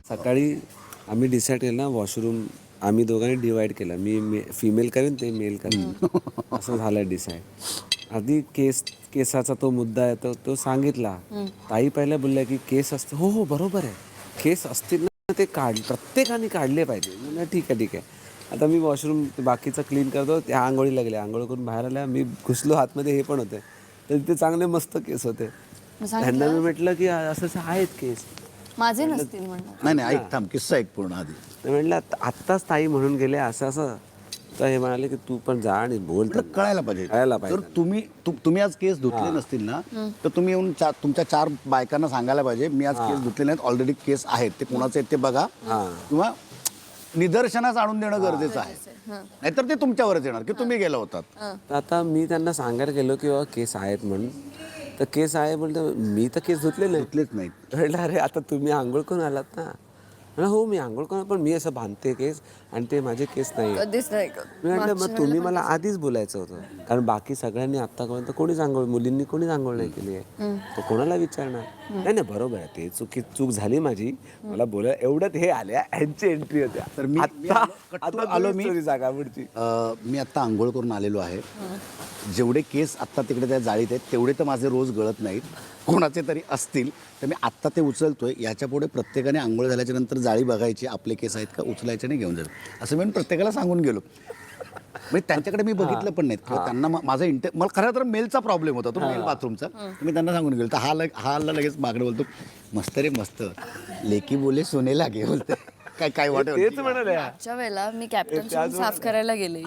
सकाळी आम्ही डिसाईड केलं ना वॉशरूम आम्ही दोघांनी डिवाइड केलं. मी फिमेल करेन ते मेल करेन असं झालं डिसाईड. आधी केसाचा तो मुद्दा आहे तो सांगितला. ताई पहिला बोलल्या की केस असते. हो हो बरोबर आहे, केस असतील ना ते प्रत्येकाने काढले पाहिजे. म्हणलं ठीक आहे. आता मी वॉशरूम बाकीचं क्लीन करतो, त्या आंघोळीला गेले. आंघोळ करून बाहेर आल्या, मी घुसलो आतमध्ये, हे पण होते तर तिथे चांगले मस्त केस होते. त्यांना मी म्हटलं की असं आहेत केस माझे नसतील म्हणून. नाही ऐक थांब, किस्सा ऐक पूर्ण आधी. म्हटलं आत्ताच ताई म्हणून गेले असं. तर हे म्हणाले की तू पण जा आणि बोल. कळायला पाहिजे. तर तुम्ही आज केस धुतले नसतील ना तर तुम्ही येऊन तुमच्या 4 बायकांना सांगायला पाहिजे मी आज केस धुतले नाहीत, ऑलरेडी केस आहेत, ते कोणाचे आहेत ते बघा किंवा निदर्शनास आणून देणं गरजेचं आहे. नाहीतर ते तुमच्यावरच येणार की तुम्ही गेला होतात. आता मी त्यांना सांगायला गेलो की बाबा केस आहेत म्हणून. तर केस आहे बोलतो, मी तर केस धुतलेच नाहीत. म्हटलं अरे आता तुम्ही आंघोळ करून आलात ना. हो मी आंघोळ करून, पण मी असं बांधते केस आणि ते माझे केस नाही. कधीच नाही. मी म्हटलं मग तुम्ही मला आधीच बोलायचं होतं, कारण बाकी सगळ्यांनी आतापर्यंत कोणीच आंघोळ, मुलींनी कोणीच आंघोळ नाही केली आहे. तर कोणाला विचारणार. नाही बरोबर आहे, ते चूक झाली माझी, मला बोलायला एवढ्यात हे आल्या, ह्यांची एंट्री होत्या. तर मी आलो मी जागा पुढची. मी आता आंघोळ करून आलेलो आहे. जेवढे केस आत्ता तिकडे त्या जाळीत आहेत तेवढे तर माझे रोज गळत नाहीत, कोणाचे तरी असतील. तर मी आत्ता ते उचलतोय. याच्या पुढे प्रत्येकाने आंघोळ झाल्याच्या नंतर जाळी बघायची, आपले केस आहेत का, उचलायचे नाही, घेऊन जायचं, असं मी प्रत्येकाला सांगून गेलो. म्हणजे त्यांच्याकडे मी बघितलं पण नाहीत किंवा त्यांना माझा मला खरं तर मेलचा प्रॉब्लेम होता, तो मेल बाथरूमचा. मी त्यांना सांगून गेलो. तर हा लगेच मागणं बोलतो, मस्त रे मस्त, लेकी बोले सोने लागे बोलते. काय वाटत तेच म्हणाले. मागच्या वेळेला मी कॅप्टन साफ करायला गेले,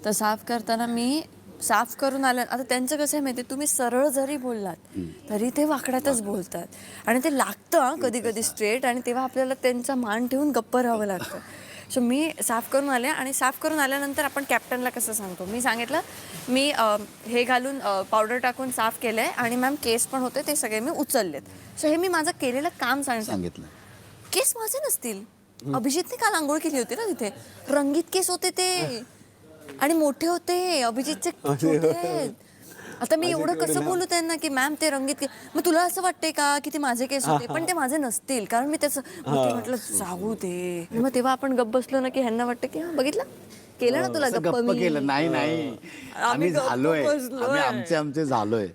तर साफ करताना मी साफ करून आल्या. आता त्यांचं कसं आहे माहिती, तुम्ही सरळ जरी बोललात तरी ते वाकड्यातच बोलतात आणि ते लागतं कधी कधी स्ट्रेट, आणि तेव्हा आपल्याला त्यांचा मान ठेवून गप्प राहावं लागतं. सो मी साफ करून आले, आणि साफ करून आल्यानंतर आपण कॅप्टनला कसं सांगतो, मी सांगितलं मी हे घालून पावडर टाकून साफ केलं आहे आणि मॅम केस पण होते ते सगळे मी उचललेत. सो हे मी माझं केलेलं काम सांगितलं. केस माझे नसतील, अभिजितने काल आंघोळ केली होती ना तिथे, रंगीत केस होते ते आणि मोठे होते, अभिजितचे छोटे आहेत. आता मी एवढं कसं बोलू त्यांना की मॅम ते रंगीत केस, मग तुला असं वाटते का की ते माझे केस होते, पण ते माझे नसतील, कारण मी त्याचं म्हटलं जाऊ दे. मग तेव्हा आपण गप्प बसलो ना की ह्यांना वाटतं की बघितलं केलं ना तुला गप्प केलं. नाही आम्ही झालोय, आमचे झालोय.